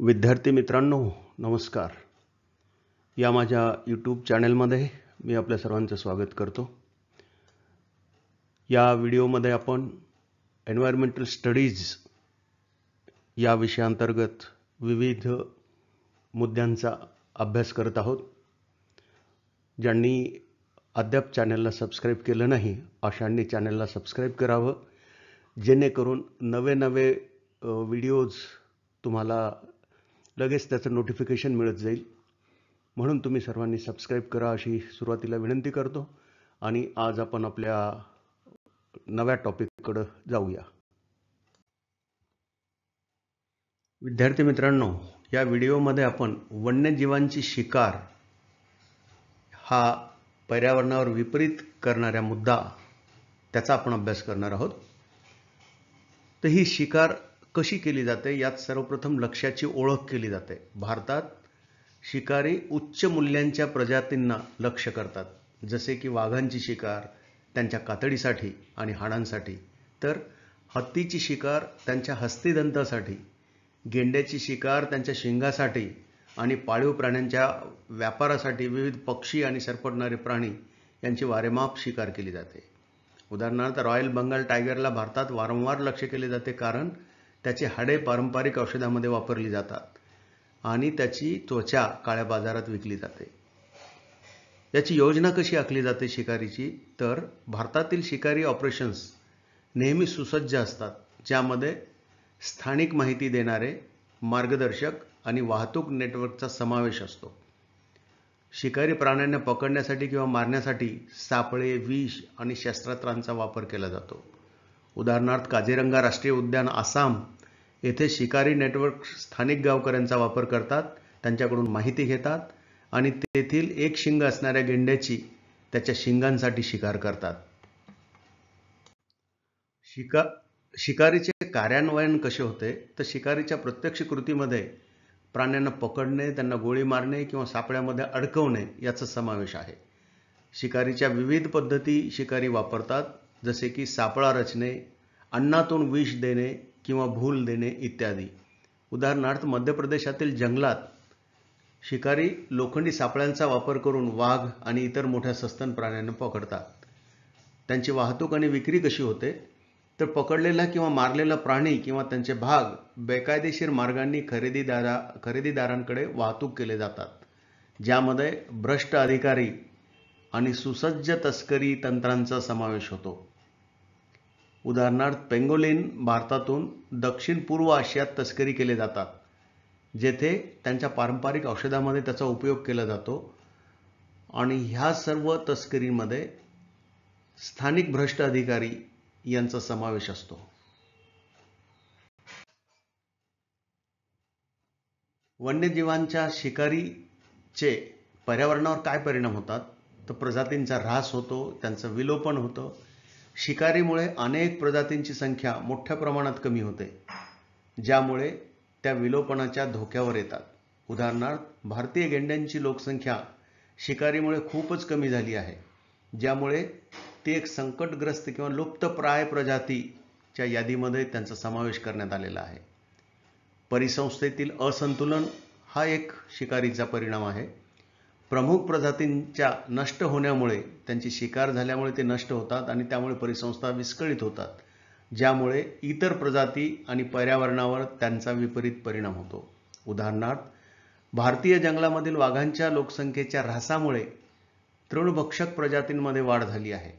विद्यार्थी मित्रांनो, नमस्कार. या माझ्या यूट्यूब चॅनलमध्ये मी आपल्या सर्वांचं स्वागत करतो. या व्हिडिओमध्ये आपण एन्व्हायरमेंटल स्टडीज या विषयांतर्गत विविध मुद्द्यांचा अभ्यास करत आहोत. ज्यांनी अद्याप चॅनलला सबस्क्राईब केलं नाही अशांनी चॅनलला सबस्क्राईब करावं, जेणेकरून नवे व्हिडिओज तुम्हाला लगेच त्याचं नोटिफिकेशन मिळत जाईल. म्हणून तुम्ही सर्वांनी सबस्क्राईब करा अशी सुरुवातीला विनंती करतो. आणि आज आपण आपल्या नव्या टॉपिककडे जाऊया. विद्यार्थी मित्रांनो, या व्हिडिओमध्ये आपण वन्यजीवांची शिकार हा पर्यावरणावर विपरीत करणारा मुद्दा त्याचा आपण अभ्यास करणार आहोत. तर ही शिकार कशी केली जाते यात सर्वप्रथम लक्ष्याची ओळख केली जाते. भारतात शिकारी उच्च मूल्यांच्या प्रजातींना लक्ष्य करतात, जसे की वाघांची शिकार त्यांच्या कातडीसाठी आणि हाडांसाठी, तर हत्तीची शिकार त्यांच्या हस्तिदंतासाठी, गेंड्याची शिकार त्यांच्या शिंगासाठी आणि पाळीव प्राण्यांच्या व्यापारासाठी विविध पक्षी आणि सरपटणारे प्राणी यांची वारेमाप शिकार केली जाते. उदाहरणार्थ रॉयल बंगाल टायगरला भारतात वारंवार लक्ष्य केले जाते, कारण त्याची हाडे पारंपरिक औषधामध्ये वापरली जातात आणि त्याची त्वचा काळ्या बाजारात विकली जाते. याची योजना कशी आखली जाते शिकारीची, तर भारतातील शिकारी ऑपरेशन्स नेहमी सुसज्ज असतात, ज्यामध्ये स्थानिक माहिती देणारे मार्गदर्शक आणि वाहतूक नेटवर्कचा समावेश असतो. शिकारी प्राण्यांना पकडण्यासाठी किंवा मारण्यासाठी सापळे, विष आणि शस्त्रास्त्रांचा वापर केला जातो. उदाहरणार्थ काझीरंगा राष्ट्रीय उद्यान आसाम येथे शिकारी नेटवर्क स्थानिक गावकऱ्यांचा वापर करतात, त्यांच्याकडून माहिती घेतात आणि तेथील एक शिंग असणाऱ्या गेंड्याची त्याच्या शिंगांसाठी शिकार करतात. शिकारीचे कार्यान्वयन कसे होते, तर शिकारीच्या प्रत्यक्ष कृतीमध्ये प्राण्यांना पकडणे, त्यांना गोळी मारणे किंवा सापळ्यामध्ये अडकवणे याचा समावेश आहे. शिकारीच्या विविध पद्धती शिकारी वापरतात, जसे की सापळा रचणे, अन्नातून विष देणे किंवा भूल देणे इत्यादी. उदाहरणार्थ मध्य प्रदेशातील जंगलात शिकारी लोखंडी सापळ्यांचा वापर करून वाघ आणि इतर मोठ्या सस्तन प्राण्यांना पकडतात. त्यांची वाहतूक आणि विक्री कशी होते, तर पकडलेला किंवा मारलेला प्राणी किंवा त्यांचे भाग बेकायदेशीर मार्गांनी खरेदीदारांकडे वाहतूक केले जातात, ज्यामध्ये भ्रष्ट अधिकारी आणि सुसज्ज तस्करी तंत्रांचा समावेश होतो. उदाहरणार्थ पेंगोलिन भारतातून दक्षिण पूर्व आशियात तस्करी केले जातात, जेथे त्यांच्या पारंपरिक औषधामध्ये त्याचा उपयोग केला जातो आणि ह्या सर्व तस्करीमध्ये स्थानिक भ्रष्ट अधिकारी यांचा समावेश असतो. वन्यजीवांच्या शिकारीचे पर्यावरणावर काय परिणाम होतात, तर प्रजातींचा ऱ्हास होतो, त्यांचं विलोपन होतं. शिकारीमुळे अनेक प्रजातींची संख्या मोठ्या प्रमाणात कमी होते, ज्यामुळे त्या विलोपनाच्या धोक्यावर येतात. उदाहरणार्थ भारतीय गेंड्यांची लोकसंख्या शिकारीमुळे खूपच कमी झाली आहे, ज्यामुळे ती एक संकटग्रस्त किंवा लुप्तप्राय प्रजातीच्या यादीमध्ये त्यांचा समावेश करण्यात आलेला आहे. परिसंस्थेतील असंतुलन हा एक शिकारीचा परिणाम आहे. प्रमुख प्रजातींच्या नष्ट होण्यामुळे, त्यांची शिकार झाल्यामुळे ते नष्ट होतात आणि त्यामुळे परिसंस्था विस्कळीत होतात, ज्यामुळे इतर प्रजाती आणि पर्यावरणावर त्यांचा विपरीत परिणाम होतो. उदाहरणार्थ भारतीय जंगलामधील वाघांच्या लोकसंख्येच्या ऱ्हासामुळे तृणभक्षक प्रजातींमध्ये वाढ झाली आहे,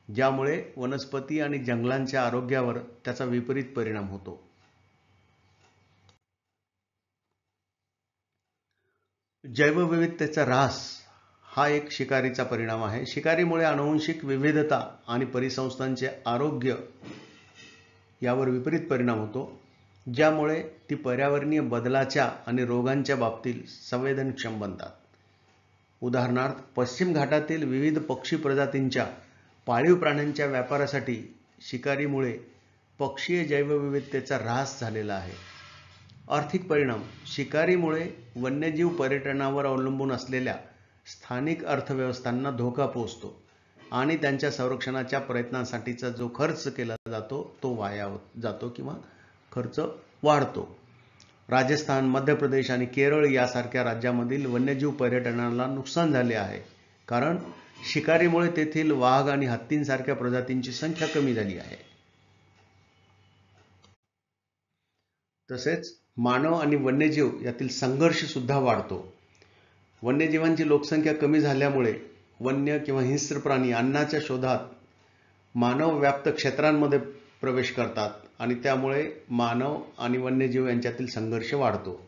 ज्यामुळे वनस्पती आणि जंगलांच्या आरोग्यावर त्याचा विपरीत परिणाम होतो. जैवविविधतेचा ऱ्हास हा एक शिकारीचा परिणाम आहे. शिकारीमुळे आनुवंशिक विविधता आणि परिसंस्थांचे आरोग्य यावर विपरीत परिणाम होतो, ज्यामुळे ती पर्यावरणीय बदलाच्या आणि रोगांच्या बाबतीत संवेदनक्षम बनतात. उदाहरणार्थ पश्चिम घाटातील विविध पक्षी प्रजातींच्या पाळीव प्राण्यांच्या व्यापारासाठी शिकारीमुळे पक्षीय जैवविविधतेचा ऱ्हास झालेला आहे. आर्थिक परिणाम: शिकारीमुळे वन्यजीव पर्यटनावर अवलंबून असलेल्या स्थानिक अर्थव्यवस्थांना धोका पोहोचतो आणि त्यांच्या संरक्षणाच्या प्रयत्नांसाठीचा जो खर्च केला जातो तो वाया जातो किंवा खर्च वाढतो. राजस्थान, मध्य प्रदेश आणि केरळ यासारख्या राज्यामधील वन्यजीव पर्यटनाला नुकसान झाले आहे, कारण शिकारीमुळे तेथील वाघ आणि हत्तींसारख्या प्रजातींची संख्या कमी झाली आहे. तसेच मानव आणि वन्यजीव यातील संघर्ष सुद्धा वाढतो. वन्यजीवांची लोकसंख्या कमी झाल्यामुळे वन्य किंवा हिंस्र प्राणी अन्नाच्या शोधात मानव व्याप्त क्षेत्रांमध्ये प्रवेश करतात आणि त्यामुळे मानव आणि वन्यजीव यांच्यातील संघर्ष वाढतो.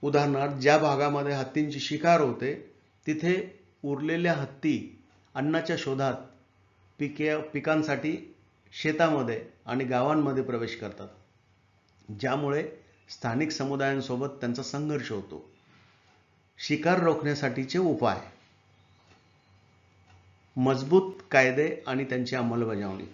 उदाहरणार्थ, ज्या भागामध्ये हत्तींची शिकार होते तिथे उरलेल्या हत्ती अन्नाच्या शोधात पिकांसाठी शेतामध्ये आणि गावांमध्ये प्रवेश करतात, ज्यामुळे स्थानिक समुदायांसोबत त्यांचा संघर्ष होतो. शिकार रोखण्यासाठीचे उपाय: मजबूत कायदे आणि त्यांची अंमलबजावणी.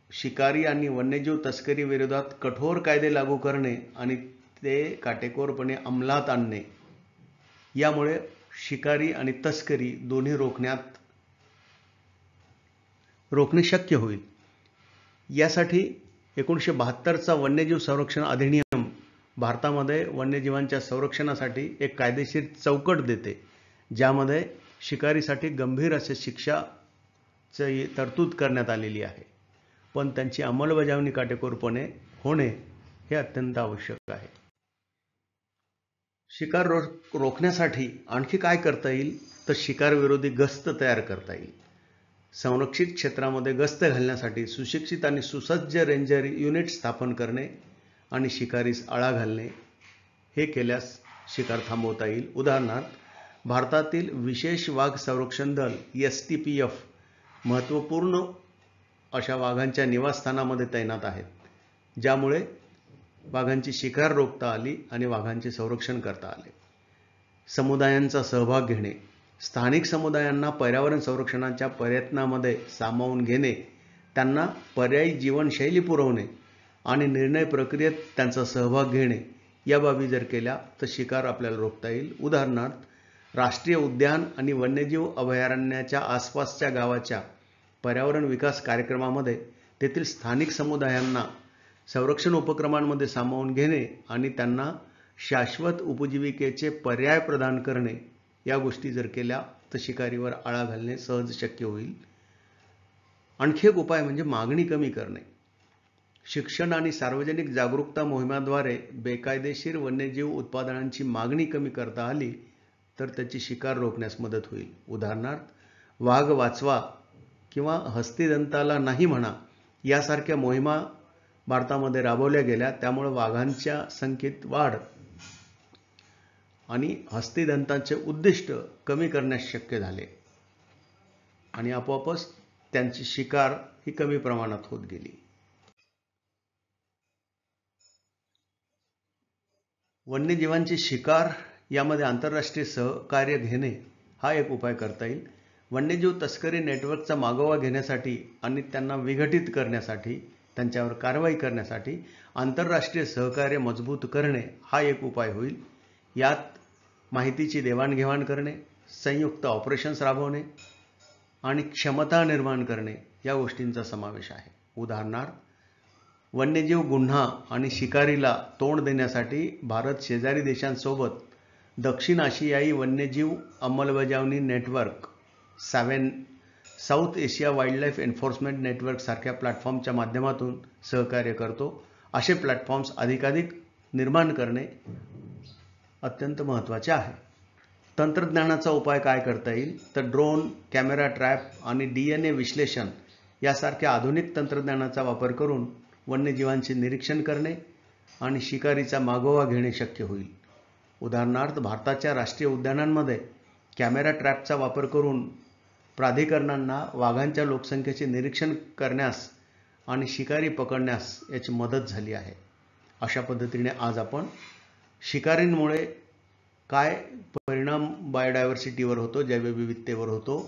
शिकारी आणि वन्यजीव तस्करी विरोधात कठोर कायदे लागू करणे आणि ते काटेकोरपणे अंमलात आणणे, यामुळे शिकारी आणि तस्करी दोन्ही रोखणे शक्य होईल. यासाठी 1972चा वन्यजीव संरक्षण अधिनियम भारतामध्ये वन्यजीवांच्या संरक्षणासाठी एक कायदेशीर चौकट देते, ज्यामध्ये शिकारीसाठी गंभीर असे शिक्षाची तरतूद करण्यात आलेली आहे. पण त्यांची अंमलबजावणी काटेकोरपणे होणे हे अत्यंत आवश्यक आहे. शिकार रोखण्यासाठी आणखी काय करता येईल तर शिकार विरोधी गस्त तयार करता येईल. संरक्षित क्षेत्रामध्ये गस्त घालण्यासाठी सुशिक्षित आणि सुसज्ज रेंजर युनिट स्थापन करणे आणि शिकारीस आळा घालणे, हे केल्यास शिकार थांबवता येईल. उदाहरणार्थ, भारतातील विशेष वाघ संरक्षण दल STPF महत्त्वपूर्ण अशा वाघांच्या निवासस्थानामध्ये तैनात आहेत, ज्यामुळे वाघांची शिकार रोखता आली आणि वाघांचे संरक्षण करता आले. समुदायांचा सहभाग घेणे. स्थानिक समुदायांना पर्यावरण संरक्षणाच्या प्रयत्नामध्ये सामावून घेणे, त्यांना पर्यायी जीवनशैली पुरवणे आणि निर्णय प्रक्रियेत त्यांचा सहभाग घेणे, या बाबी जर केल्या तर शिकार आपल्याला रोखता येईल. उदाहरणार्थ, राष्ट्रीय उद्यान आणि वन्यजीव अभयारण्याच्या आसपासच्या गावाच्या पर्यावरण विकास कार्यक्रमामध्ये तेथील स्थानिक समुदायांना संरक्षण उपक्रमांमध्ये सामावून घेणे आणि त्यांना शाश्वत उपजीविकेचे पर्याय प्रदान करणे, या गोष्टी जर केल्या तर शिकारीवर आळा घालणे सहज शक्य होईल. आणखी एक उपाय म्हणजे मागणी कमी करणे. शिक्षण आणि सार्वजनिक जागरूकता मोहिमांद्वारे बेकायदेशीर वन्यजीव उत्पादनांची मागणी कमी करता आली तर त्याची शिकार रोखण्यास मदत होईल. उदाहरणार्थ, वाघ वाचवा किंवा हस्तिदंताला नाही म्हणा यासारख्या मोहिमा भारतामध्ये राबवल्या गेल्या, त्यामुळे वाघांच्या संख्येत वाढ आणि हस्तिदंतांचे उद्दिष्ट कमी करण्यास शक्य झाले आणि आपोआपच त्यांची शिकार ही कमी प्रमाणात होत गेली. वन्यजीवांची शिकार यामध्ये आंतरराष्ट्रीय सहकार्य घेणे हा एक उपाय करता येईल. वन्यजीव तस्करी नेटवर्कचा मागोवा घेण्यासाठी आणि त्यांना विघटित करण्यासाठी, त्यांच्यावर कारवाई करण्यासाठी आंतरराष्ट्रीय सहकार्य मजबूत करणे हा एक उपाय होईल. यात माहितीची देवाणघेवाण करणे, संयुक्त ऑपरेशन्स राबवणे आणि क्षमता निर्माण करणे या गोष्टींचा समावेश आहे. उदाहरणार्थ, वन्यजीव गुन्हा आणि शिकारीला तोंड देण्यासाठी भारत शेजारी देशांसोबत दक्षिण आशियाई वन्यजीव अंमलबजावणी network south Asia wildlife enforcement network सारख्या प्लॅटफॉर्मच्या माध्यमातून सहकार्य करतो. असे प्लॅटफॉर्म्स अधिकाधिक निर्माण करणे अत्यंत महत्त्वाचे आहे. तंत्रज्ञानाचा उपाय काय करता येईल तर ड्रोन, कॅमेरा ट्रॅप आणि DNA विश्लेषण यासारख्या आधुनिक तंत्रज्ञानाचा वापर करून वन्यजीवांचे निरीक्षण करणे आणि शिकारीचा मागोवा घेणे शक्य होईल. उदाहरणार्थ, भारताच्या राष्ट्रीय उद्यानांमध्ये कॅमेरा ट्रॅपचा वापर करून प्राधिकरणांना वाघांच्या लोकसंख्येचे निरीक्षण करण्यास आणि शिकारी पकडण्यास याची मदत झाली आहे. अशा पद्धतीने आज आपण शिकारींमुळे काय परिणाम बायोडायव्हर्सिटीवर होतो, जैवविविधतेवर होतो,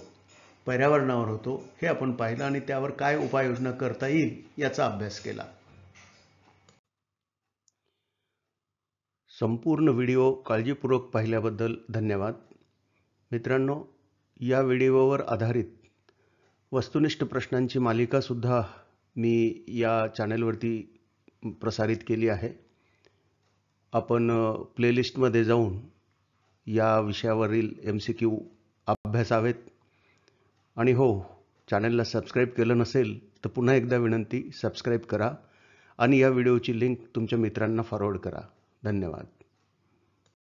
पर्यावरणावर होतो, हे आपण पाहिलं आणि त्यावर काय उपाययोजना करता येईल याचा अभ्यास केला. संपूर्ण व्हिडिओ काळजीपूर्वक पाहिल्याबद्दल धन्यवाद. मित्रांनो, या व्हिडिओवर आधारित वस्तुनिष्ठ प्रश्नांची मालिकासुद्धा मी या चॅनलवरती प्रसारित केली आहे. आपण प्लेलिस्टमध्ये जाऊन या विषयावरील MCQ अभ्यासावेत. आणि हो, चॅनलला सबस्क्राईब केलं नसेल तर पुन्हा एकदा विनंती, सबस्क्राईब करा आणि या व्हिडिओची लिंक तुमच्या मित्रांना फॉरवर्ड करा. धन्यवाद.